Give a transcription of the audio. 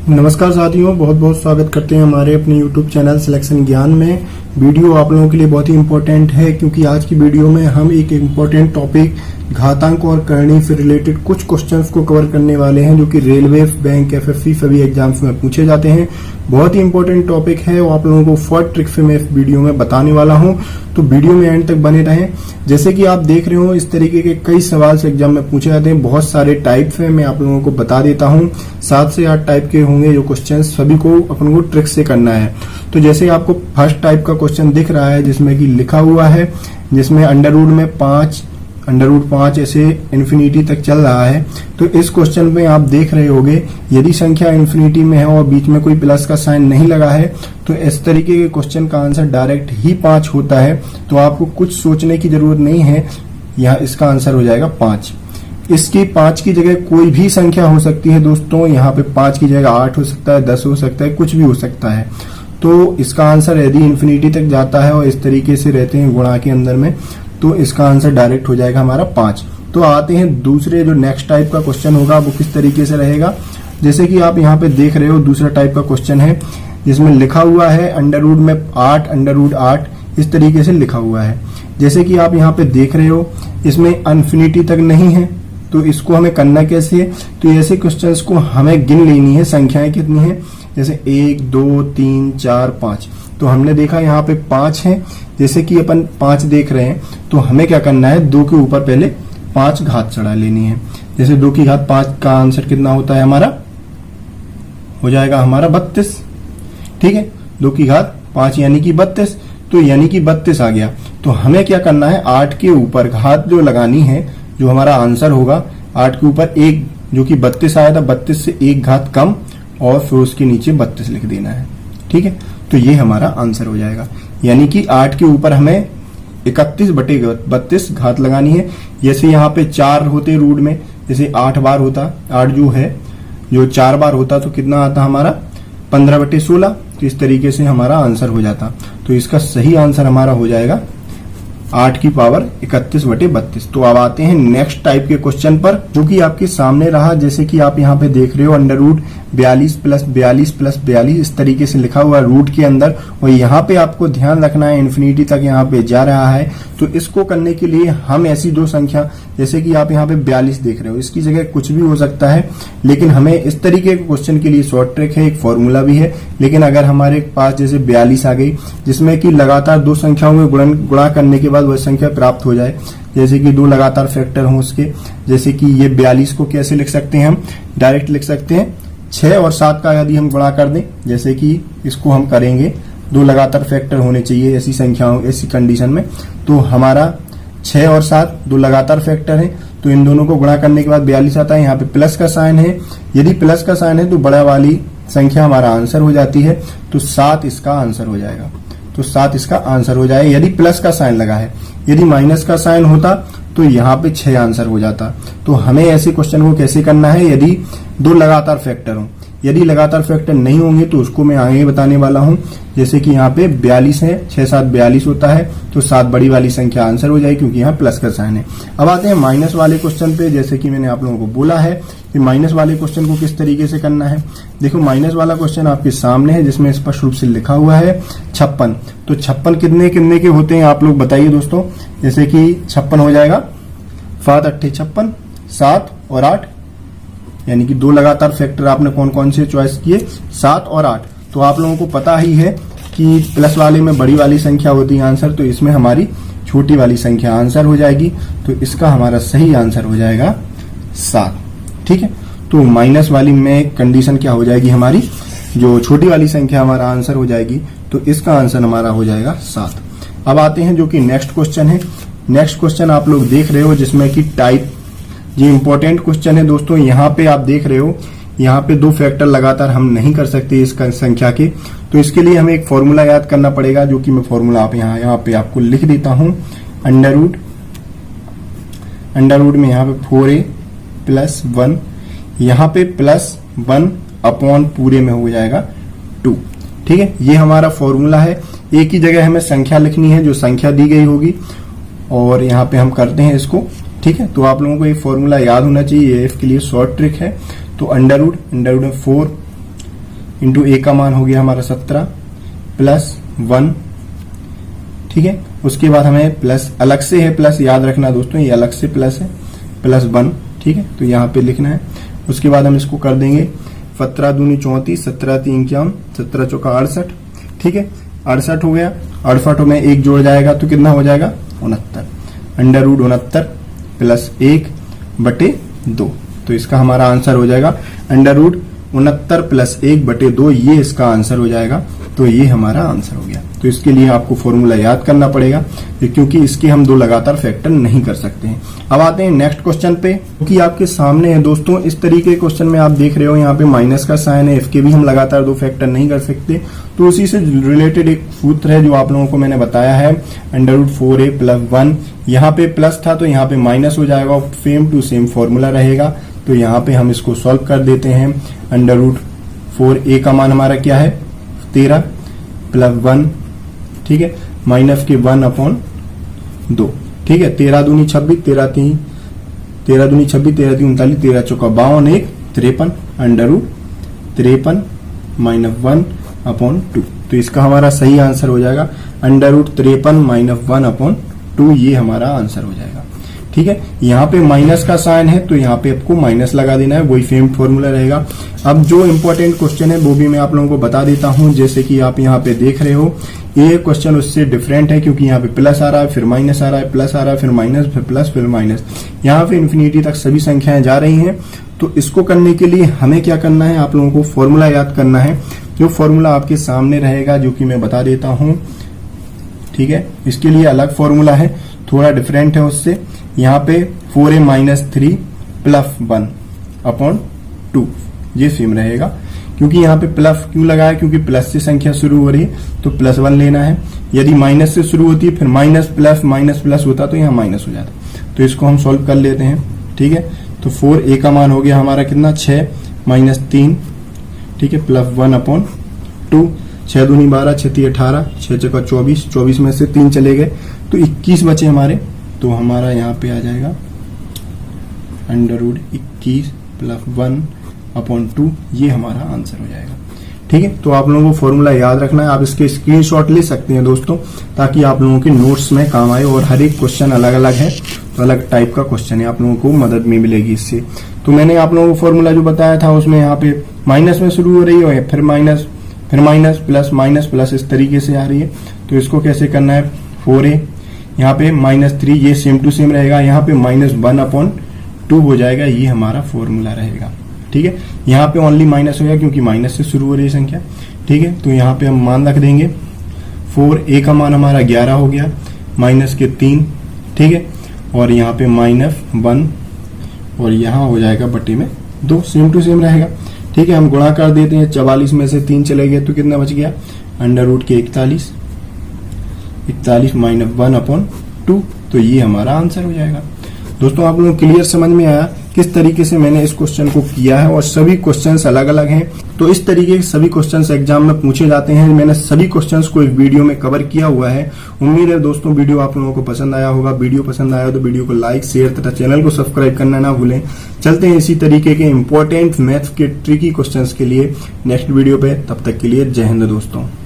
नमस्कार साथियों, बहुत बहुत स्वागत करते हैं हमारे अपने YouTube चैनल सिलेक्शन ज्ञान में। वीडियो आप लोगों के लिए बहुत ही इम्पोर्टेंट है क्योंकि आज की वीडियो में हम एक इम्पोर्टेंट टॉपिक घातांक और करणी से रिलेटेड कुछ क्वेश्चंस को कवर करने वाले हैं जो कि रेलवे, बैंक, एफएससी सभी एग्जाम्स में पूछे जाते हैं। बहुत ही इम्पोर्टेंट टॉपिक है वो आप लोगों को 4 ट्रिक से मैं इस वीडियो में बताने वाला हूं, तो वीडियो में एंड तक बने रहें। जैसे कि आप देख रहे हो, इस तरीके के कई सवाल से एग्जाम में पूछे जाते हैं। बहुत सारे टाइप्स हैं, मैं आप लोगों को बता देता हूं। 7 से 8 टाइप के होंगे जो क्वेश्चन, सभी को अपन को ट्रिक से करना है। तो जैसे आपको फर्स्ट टाइप का क्वेश्चन दिख रहा है जिसमें कि लिखा हुआ है, जिसमें अंडर रूट 5 ऐसे इन्फिनिटी तक चल रहा है। तो इस क्वेश्चन में आप देख रहे होंगे, यदि संख्या इन्फिनिटी में है और बीच में कोई प्लस का साइन नहीं लगा है तो इस तरीके के क्वेश्चन का आंसर डायरेक्ट ही 5 होता है। तो आपको कुछ सोचने की जरूरत नहीं है, यहाँ इसका आंसर हो जाएगा 5। इसकी 5 की जगह कोई भी संख्या हो सकती है दोस्तों। यहाँ पे 5 की जगह 8 हो सकता है, 10 हो सकता है, कुछ भी हो सकता है। तो इसका आंसर यदि इन्फिनिटी तक जाता है और इस तरीके से रहते हैं गुणा के अंदर में, तो इसका आंसर डायरेक्ट हो जाएगा हमारा 5। तो आते हैं दूसरे, जो नेक्स्ट टाइप का क्वेश्चन होगा वो किस तरीके से रहेगा। जैसे कि आप यहाँ पे देख रहे हो, दूसरा टाइप का क्वेश्चन है जिसमें लिखा हुआ है अंडर रूट में 8 अंडर रूट 8 इस तरीके से लिखा हुआ है। जैसे कि आप यहाँ पे देख रहे हो, इसमें इन्फिनिटी तक नहीं है, तो इसको हमें करना कैसे है। तो ऐसे क्वेश्चंस को हमें गिन लेनी है, संख्याएं कितनी है, जैसे 1 2 3 4 5। तो हमने देखा यहाँ पे 5 है। जैसे कि अपन 5 देख रहे हैं तो हमें क्या करना है, 2 के ऊपर पहले 5 घात चढ़ा लेनी है। जैसे 2 की घात 5 का आंसर कितना होता है, हमारा हो जाएगा हमारा 32। ठीक है, 2 की घात 5 यानी कि 32। तो यानी कि 32 आ गया। तो हमें क्या करना है, 8 के ऊपर घात जो लगानी है, जो हमारा आंसर होगा 8 के ऊपर 1, जो कि 32 आया था, 32 से 1 घात कम और फिर उसके नीचे 32 लिख देना है। ठीक है, तो ये हमारा आंसर हो जाएगा। यानी कि 8 के ऊपर हमें 31/32 घात लगानी है। जैसे यहाँ पे 4 होते रूट में, जैसे 8 बार होता, 8 जो 4 बार होता तो कितना आता हमारा 15/16। तो इस तरीके से हमारा आंसर हो जाता। तो इसका सही आंसर हमारा हो जाएगा 8 की पावर 31/32। तो अब आते हैं नेक्स्ट टाइप के क्वेश्चन पर, जो कि आपके सामने रहा। जैसे कि आप यहाँ पे देख रहे हो, अंडर रूट 42 + 42 + 42 इस तरीके से लिखा हुआ है रूट के अंदर, और यहाँ पे आपको ध्यान रखना है इन्फिनिटी तक यहाँ पे जा रहा है। तो इसको करने के लिए हम ऐसी दो संख्या, जैसे कि आप यहाँ पे 42 देख रहे हो, इसकी जगह कुछ भी हो सकता है, लेकिन हमें इस तरीके के क्वेश्चन के लिए शॉर्ट ट्रिक है, एक फॉर्मूला भी है। लेकिन अगर हमारे पास जैसे 42 आ गई, जिसमें कि लगातार दो संख्याओं में गुणा करने के बाद वह संख्या प्राप्त हो जाए, जैसे कि 2 लगातार फैक्टर हों उसके, जैसे कि ये 42 को कैसे लिख सकते हैं, हम डायरेक्ट लिख सकते हैं 6 और 7 का यदि हम गुणा कर दें, जैसे कि इसको हम करेंगे, 2 लगातार फैक्टर होने चाहिए ऐसी संख्याओं, ऐसी कंडीशन में। तो हमारा 6 और 7 2 लगातार फैक्टर है, तो इन दोनों को गुणा करने के बाद 42 आता है। यहाँ पे प्लस का साइन है, यदि प्लस का साइन है तो बड़ा वाली संख्या हमारा आंसर हो जाती है। तो 7 इसका आंसर हो जाएगा। तो 7 इसका आंसर हो जाएगा यदि प्लस का साइन लगा है। यदि माइनस का साइन होता तो यहाँ पे 6 आंसर हो जाता। तो हमें ऐसे क्वेश्चन को कैसे करना है, यदि 2 लगातार फैक्टर हो। यदि लगातार फैक्टर नहीं होंगे तो उसको मैं आगे बताने वाला हूं। जैसे कि यहाँ पे 42 है, 6 7 42 होता है, तो 7 बड़ी वाली संख्या आंसर हो जाएगी क्योंकि यहाँ प्लस का साइन है। अब आते हैं माइनस वाले क्वेश्चन पे। जैसे कि मैंने आप लोगों को बोला है कि माइनस वाले क्वेश्चन को किस तरीके से करना है। देखो, माइनस वाला क्वेश्चन आपके सामने है, जिसमें स्पष्ट रूप से लिखा हुआ है 56। तो 56 कितने के होते हैं आप लोग बताइए दोस्तों। जैसे कि 56 हो जाएगा 7 8 56, 7 और 8, यानी कि 2 लगातार फैक्टर आपने कौन कौन से चॉइस किए, 7 और 8। तो आप लोगों को पता ही है कि प्लस वाले में बड़ी वाली संख्या होती है आंसर, तो इसमें हमारी छोटी वाली संख्या आंसर हो जाएगी। तो इसका हमारा सही आंसर हो जाएगा 7। ठीक है, तो माइनस वाली में कंडीशन क्या हो जाएगी, हमारी जो छोटी वाली संख्या हमारा आंसर हो जाएगी। तो इसका आंसर हमारा हो जाएगा 7। अब आते हैं जो कि नेक्स्ट क्वेश्चन है। नेक्स्ट क्वेश्चन आप लोग देख रहे हो, जिसमें कि टाइप, ये इंपॉर्टेंट क्वेश्चन है दोस्तों। यहाँ पे आप देख रहे हो, यहाँ पे 2 फैक्टर लगातार हम नहीं कर सकते इस संख्या के। तो इसके लिए हमें एक फॉर्मूला याद करना पड़ेगा, जो कि मैं फॉर्मूला आप यहाँ पे आपको लिख देता हूँ। अंडर रूट में यहाँ पे 4a + 1, यहाँ पे +1 अपॉन पूरे में हो जाएगा 2। ठीक है, ये हमारा फॉर्मूला है। एक ही जगह हमें संख्या लिखनी है, जो संख्या दी गई होगी, और यहाँ पे हम करते हैं इसको। ठीक है, तो आप लोगों को एक फॉर्मूला याद होना चाहिए, इसके लिए शॉर्ट ट्रिक है। तो अंडर रूट में 4 इंटू ए का मान हो गया हमारा 17 प्लस 1, ठीक है। उसके बाद हमें प्लस अलग से है, प्लस याद रखना दोस्तों, ये अलग से प्लस है, प्लस 1, ठीक है, तो यहाँ पे लिखना है। उसके बाद हम इसको कर देंगे 17 दूनी 34, 17 3 51, 17 चौका 68, ठीक है, 68 हो गया। 68 में 1 जोड़ जाएगा तो कितना हो जाएगा 69, अंडर रूट 69 प्लस 1 बटे 2, तो इसका हमारा आंसर हो जाएगा अंडर रूट 69 प्लस 1 बटे 2, ये इसका आंसर हो जाएगा। तो ये हमारा आंसर हो गया। तो इसके लिए आपको फॉर्मूला याद करना पड़ेगा, क्योंकि इसके हम 2 लगातार फैक्टर नहीं कर सकते हैं। अब आते हैं नेक्स्ट क्वेश्चन पे, क्योंकि आपके सामने है दोस्तों इस तरीके के क्वेश्चन में आप देख रहे हो यहाँ पे माइनस का साइन है, इसके भी हम लगातार 2 फैक्टर नहीं कर सकते। तो उसी से रिलेटेड एक सूत्र है जो आप लोगों को मैंने बताया है, अंडर रूट 4a प्लस 1, यहाँ पे प्लस था तो यहाँ पे माइनस हो जाएगा, सेम टू सेम फॉर्मूला रहेगा। तो यहाँ पे हम इसको सॉल्व कर देते हैं। अंडर रूट 4a का मान हमारा क्या है 13 प्लस 1, ठीक है, माइनस के 1/2, ठीक है, 13 दूनी 26, 13 दूनी 26, 13 3 39, 13 चौका 52, 1 53, अंडर रूट 53 माइनस 1/2। तो इसका हमारा सही आंसर हो जाएगा अंडर रूट 53 माइनस 1/2, ये हमारा आंसर हो जाएगा, ठीक है। यहाँ पे माइनस का साइन है तो यहाँ पे आपको माइनस लगा देना है, वही सेम फॉर्मूला रहेगा। अब जो इम्पोर्टेंट क्वेश्चन है वो भी मैं आप लोगों को बता देता हूँ। जैसे कि आप यहाँ पे देख रहे हो ये क्वेश्चन उससे डिफरेंट है, क्योंकि यहाँ पे प्लस आ रहा है, फिर माइनस आ रहा है, प्लस आ रहा है, फिर माइनस, फिर प्लस, फिर माइनस, यहाँ पे इन्फिनिटी तक सभी संख्याएं जा रही हैं। तो इसको करने के लिए हमें क्या करना है, आप लोगों को फॉर्मूला याद करना है। जो फॉर्मूला आपके सामने रहेगा, जो कि मैं बता देता हूँ, ठीक है। इसके लिए अलग फॉर्मूला है, थोड़ा डिफरेंट है उससे। यहाँ पे 4a माइनस 3 प्लस 1/2, ये सेम रहेगा। क्योंकि यहाँ पे प्लस क्यों लगाया, क्योंकि प्लस से संख्या शुरू हो रही है तो प्लस 1 लेना है। यदि माइनस से शुरू होती है फिर माइनस प्लस होता तो यहाँ माइनस हो जाता। तो इसको हम सॉल्व कर लेते हैं, ठीक है। तो 4a का मान हो गया हमारा कितना 6 माइनस 3, ठीक है, प्लस 1/2, 6 दूनी 12, 6 3 18, 6 चौका 24, 24 में से 3 चले गए तो 21 बचे हमारे। तो हमारा यहाँ पे आ जाएगा अंडर रूट 21 प्लस 1/2, ये हमारा आंसर हो जाएगा, ठीक है। तो आप लोगों को फॉर्मूला याद रखना है, आप इसके स्क्रीनशॉट ले सकते हैं दोस्तों, ताकि आप लोगों के नोट्स में काम आए। और हर एक क्वेश्चन अलग अलग है, तो अलग टाइप का क्वेश्चन है, आप लोगों को मदद में मिलेगी इससे। तो मैंने आप लोगों को फॉर्मूला जो बताया था उसमें यहाँ पे माइनस में शुरू हो रही है, फिर माइनस प्लस प्लस इस तरीके से आ रही है। तो इसको कैसे करना है, 4a यहाँ पे -3, ये सेम टू सेम रहेगा, यहाँ पे -1/2 हो जाएगा, ये हमारा फॉर्मूला रहेगा, ठीक है। यहाँ पे ओनली माइनस होगा क्योंकि माइनस से शुरू हो रही है संख्या, ठीक है। तो यहाँ पे हम मान रख देंगे, 4a का मान हमारा 11 हो गया, माइनस के 3, ठीक है, और यहाँ पे -1 और यहाँ हो जाएगा बटे में 2, सेम टू सेम रहेगा, ठीक है। हम गुणा कर देते हैं, 44 में से 3 चले गए तो कितना बच गया अंडर रूट के 41 माइनस 1/2, तो ये हमारा आंसर हो जाएगा। दोस्तों आप लोगों को क्लियर समझ में आया किस तरीके से मैंने इस क्वेश्चन को किया है, और सभी क्वेश्चंस अलग अलग हैं। तो इस तरीके के सभी क्वेश्चंस एग्जाम में पूछे जाते हैं। मैंने सभी क्वेश्चंस को एक वीडियो में कवर किया हुआ है। उम्मीद है दोस्तों वीडियो आप लोगों को पसंद आया होगा। वीडियो पसंद आया तो वीडियो को लाइक, शेयर तथा चैनल को सब्सक्राइब करना ना भूलें। चलते हैं इसी तरीके के इंपॉर्टेंट मैथ्स के ट्रिकी क्वेश्चंस के लिए नेक्स्ट वीडियो पे। तब तक के लिए जय हिंद दोस्तों।